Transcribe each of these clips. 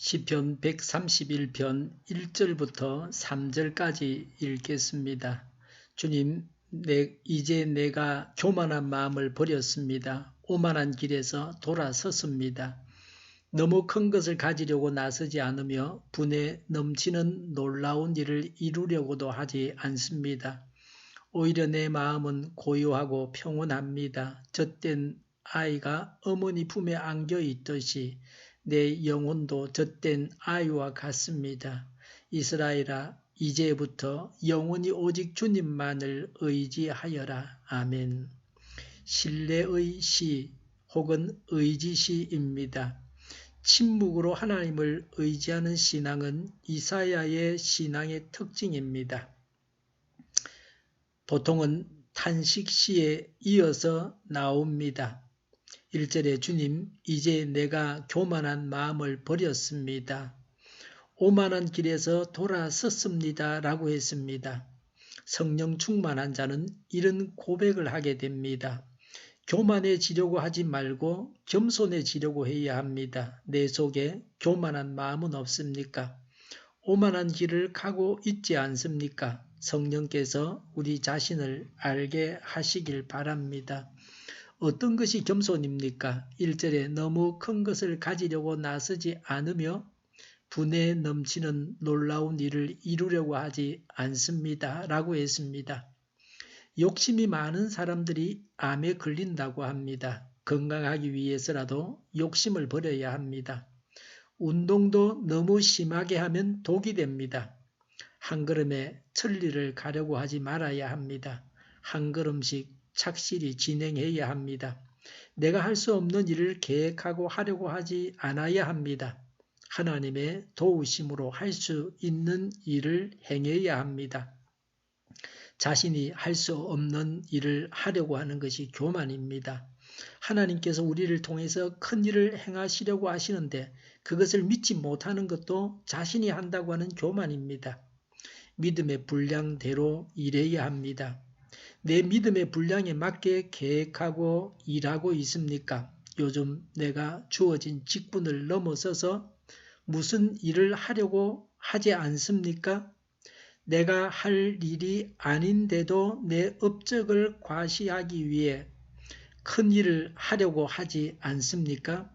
시편 131편 1절부터 3절까지 읽겠습니다. 주님, 이제 내가 교만한 마음을 버렸습니다. 오만한 길에서 돌아섰습니다. 너무 큰 것을 가지려고 나서지 않으며 분에 넘치는 놀라운 일을 이루려고도 하지 않습니다. 오히려 내 마음은 고요하고 평온합니다. 젖된 아이가 어머니 품에 안겨 있듯이 내 영혼도 젖된 아이와 같습니다. 이스라엘아, 이제부터 영원히 오직 주님만을 의지하여라. 아멘. 신뢰의 시 혹은 의지시입니다. 침묵으로 하나님을 의지하는 신앙은 이사야의 신앙의 특징입니다. 보통은 탄식시에 이어서 나옵니다. 1절에 주님, 이제 내가 교만한 마음을 버렸습니다. 오만한 길에서 돌아섰습니다. 라고 했습니다. 성령 충만한 자는 이런 고백을 하게 됩니다. 교만해지려고 하지 말고 겸손해지려고 해야 합니다. 내 속에 교만한 마음은 없습니까? 오만한 길을 가고 있지 않습니까? 성령께서 우리 자신을 알게 하시길 바랍니다. 어떤 것이 겸손입니까? 1절에 너무 큰 것을 가지려고 나서지 않으며 분에 넘치는 놀라운 일을 이루려고 하지 않습니다. 라고 했습니다. 욕심이 많은 사람들이 암에 걸린다고 합니다. 건강하기 위해서라도 욕심을 버려야 합니다. 운동도 너무 심하게 하면 독이 됩니다. 한 걸음에 천리를 가려고 하지 말아야 합니다. 한 걸음씩 착실히 진행해야 합니다. 내가 할 수 없는 일을 계획하고 하려고 하지 않아야 합니다. 하나님의 도우심으로 할 수 있는 일을 행해야 합니다. 자신이 할 수 없는 일을 하려고 하는 것이 교만입니다. 하나님께서 우리를 통해서 큰 일을 행하시려고 하시는데 그것을 믿지 못하는 것도 자신이 한다고 하는 교만입니다. 믿음의 분량대로 일해야 합니다. 내 믿음의 분량에 맞게 계획하고 일하고 있습니까? 요즘 내가 주어진 직분을 넘어서서 무슨 일을 하려고 하지 않습니까? 내가 할 일이 아닌데도 내 업적을 과시하기 위해 큰 일을 하려고 하지 않습니까?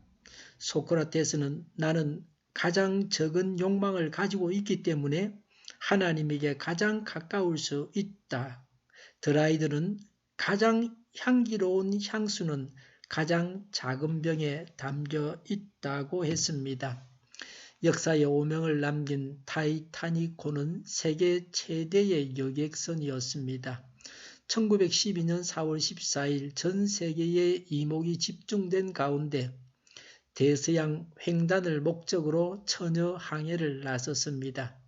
소크라테스는 나는 가장 적은 욕망을 가지고 있기 때문에 하나님에게 가장 가까울 수 있다. 드라이드는 가장 향기로운 향수는 가장 작은 병에 담겨 있다고 했습니다. 역사의 오명을 남긴 타이타닉호는 세계 최대의 여객선이었습니다. 1912년 4월 14일 전 세계의 이목이 집중된 가운데 대서양 횡단을 목적으로 처녀 항해를 나섰습니다.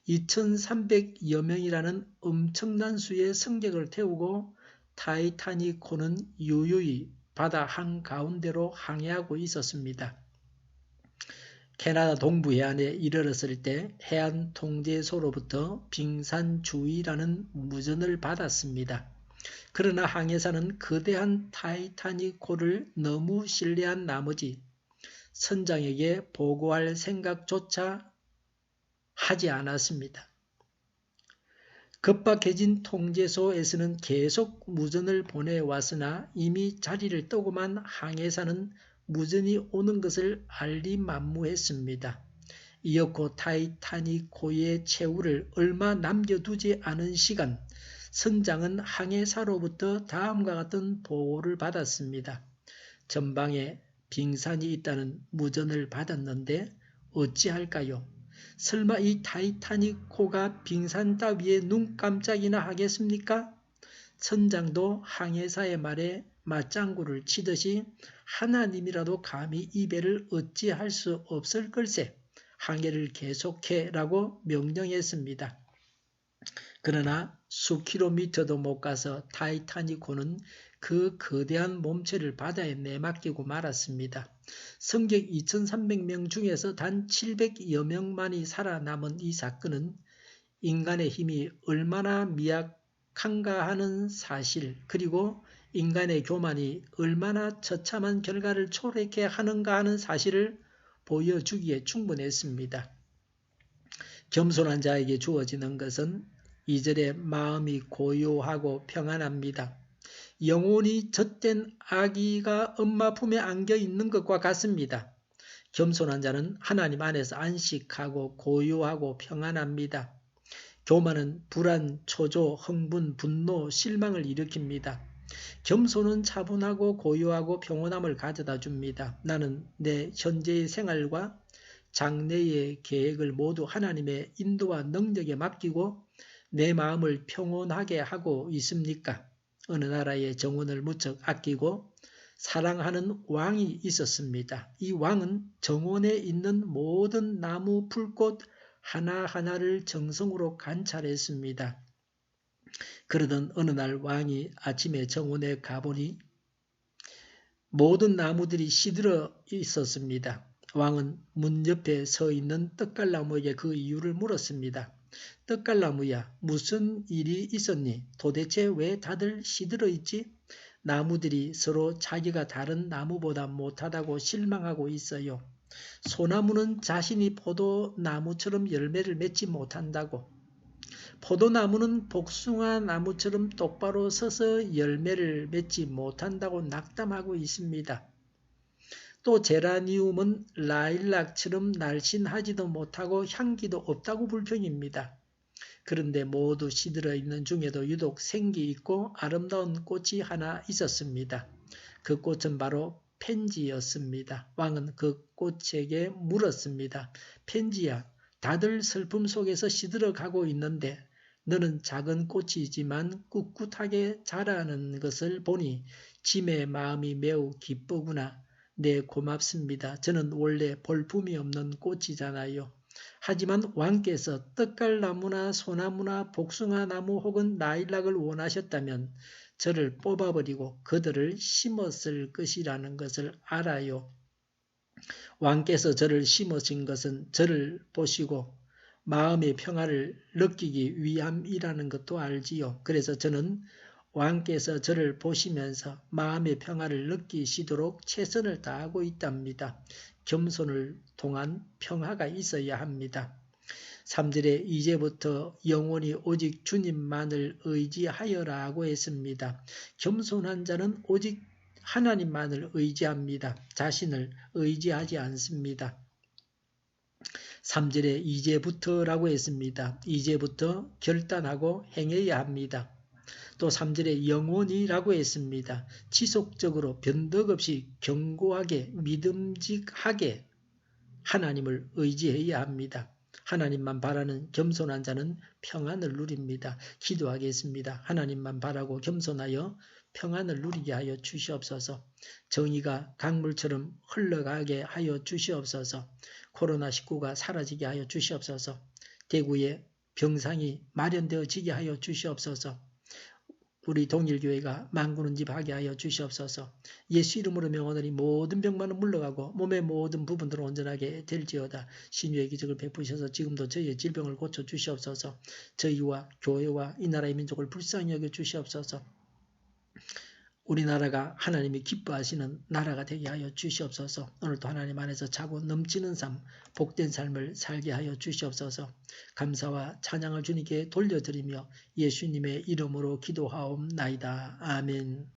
2300여 명이라는 엄청난 수의 승객을 태우고 타이타닉호는 유유히 바다 한가운데로 항해하고 있었습니다. 캐나다 동부 해안에 이르렀을 때 해안 통제소로부터 빙산주의라는 무전을 받았습니다. 그러나 항해사는 거대한 타이타닉호를 너무 신뢰한 나머지 선장에게 보고할 생각조차 하지 않았습니다. 급박해진 통제소에서는 계속 무전을 보내왔으나 이미 자리를 뜨고만 항해사는 무전이 오는 것을 알리만무했습니다. 이었고 타이타닉호의 최후를 얼마 남겨두지 않은 시간, 선장은 항해사로부터 다음과 같은 보고를 받았습니다. 전방에 빙산이 있다는 무전을 받았는데 어찌할까요? 설마 이 타이타닉호가 빙산 따위에 눈 깜짝이나 하겠습니까? 선장도 항해사의 말에 맞장구를 치듯이 하나님이라도 감히 이 배를 어찌할 수 없을 걸세 항해를 계속해라고 명령했습니다. 그러나 수킬로미터도 못 가서 타이타닉호는 그 거대한 몸체를 바다에 내맡기고 말았습니다. 승객 2300명 중에서 단 700여 명만이 살아남은 이 사건은 인간의 힘이 얼마나 미약한가 하는 사실, 그리고 인간의 교만이 얼마나 처참한 결과를 초래케 하는가 하는 사실을 보여주기에 충분했습니다. 겸손한 자에게 주어지는 것은 2절에 마음이 고요하고 평안합니다. 영혼이 젖된 아기가 엄마 품에 안겨 있는 것과 같습니다. 겸손한 자는 하나님 안에서 안식하고 고요하고 평안합니다. 교만은 불안, 초조, 흥분, 분노, 실망을 일으킵니다. 겸손은 차분하고 고요하고 평온함을 가져다 줍니다. 나는 내 현재의 생활과 장래의 계획을 모두 하나님의 인도와 능력에 맡기고 내 마음을 평온하게 하고 있습니까? 어느 나라의 정원을 무척 아끼고 사랑하는 왕이 있었습니다. 이 왕은 정원에 있는 모든 나무, 풀꽃 하나하나를 정성으로 관찰했습니다. 그러던 어느 날 왕이 아침에 정원에 가보니 모든 나무들이 시들어 있었습니다. 왕은 문 옆에 서 있는 떡갈나무에게 그 이유를 물었습니다. 떡갈나무야, 무슨 일이 있었니? 도대체 왜 다들 시들어 있지? 나무들이 서로 자기가 다른 나무보다 못하다고 실망하고 있어요. 소나무는 자신이 포도나무처럼 열매를 맺지 못한다고. 포도나무는 복숭아 나무처럼 똑바로 서서 열매를 맺지 못한다고 낙담하고 있습니다. 또 제라니움은 라일락처럼 날씬하지도 못하고 향기도 없다고 불평입니다. 그런데 모두 시들어 있는 중에도 유독 생기 있고 아름다운 꽃이 하나 있었습니다. 그 꽃은 바로 펜지였습니다. 왕은 그 꽃에게 물었습니다. 펜지야, 다들 슬픔 속에서 시들어 가고 있는데 너는 작은 꽃이지만 꿋꿋하게 자라는 것을 보니 짐의 마음이 매우 기쁘구나. 네, 고맙습니다. 저는 원래 볼품이 없는 꽃이잖아요. 하지만 왕께서 떡갈나무나 소나무나 복숭아나무 혹은 나일락을 원하셨다면 저를 뽑아버리고 그들을 심었을 것이라는 것을 알아요. 왕께서 저를 심으신 것은 저를 보시고 마음의 평화를 느끼기 위함이라는 것도 알지요. 그래서 저는 왕께서 저를 보시면서 마음의 평화를 느끼시도록 최선을 다하고 있답니다. 겸손을 통한 평화가 있어야 합니다. 3절에 이제부터 영원히 오직 주님만을 의지하여라고 했습니다. 겸손한 자는 오직 하나님만을 의지합니다. 자신을 의지하지 않습니다. 3절에 이제부터라고 했습니다. 이제부터 결단하고 행해야 합니다. 또 3절에 영원히라고 했습니다. 지속적으로 변덕 없이 견고하게 믿음직하게 하나님을 의지해야 합니다. 하나님만 바라는 겸손한 자는 평안을 누립니다. 기도하겠습니다. 하나님만 바라고 겸손하여 평안을 누리게 하여 주시옵소서. 정의가 강물처럼 흘러가게 하여 주시옵소서. 코로나19가 사라지게 하여 주시옵소서. 대구에 병상이 마련되어지게 하여 주시옵소서. 우리 동일교회가 만구는 집 하게 하여 주시옵소서. 예수 이름으로 명하노니 모든 병만은 물러가고 몸의 모든 부분들은 온전하게 될지어다. 신유의 기적을 베푸셔서 지금도 저희의 질병을 고쳐 주시옵소서. 저희와 교회와 이 나라의 민족을 불쌍히 여겨 주시옵소서. 우리나라가 하나님이 기뻐하시는 나라가 되게 하여 주시옵소서. 오늘도 하나님 안에서 차고 넘치는 삶, 복된 삶을 살게 하여 주시옵소서. 감사와 찬양을 주님께 돌려드리며 예수님의 이름으로 기도하옵나이다. 아멘.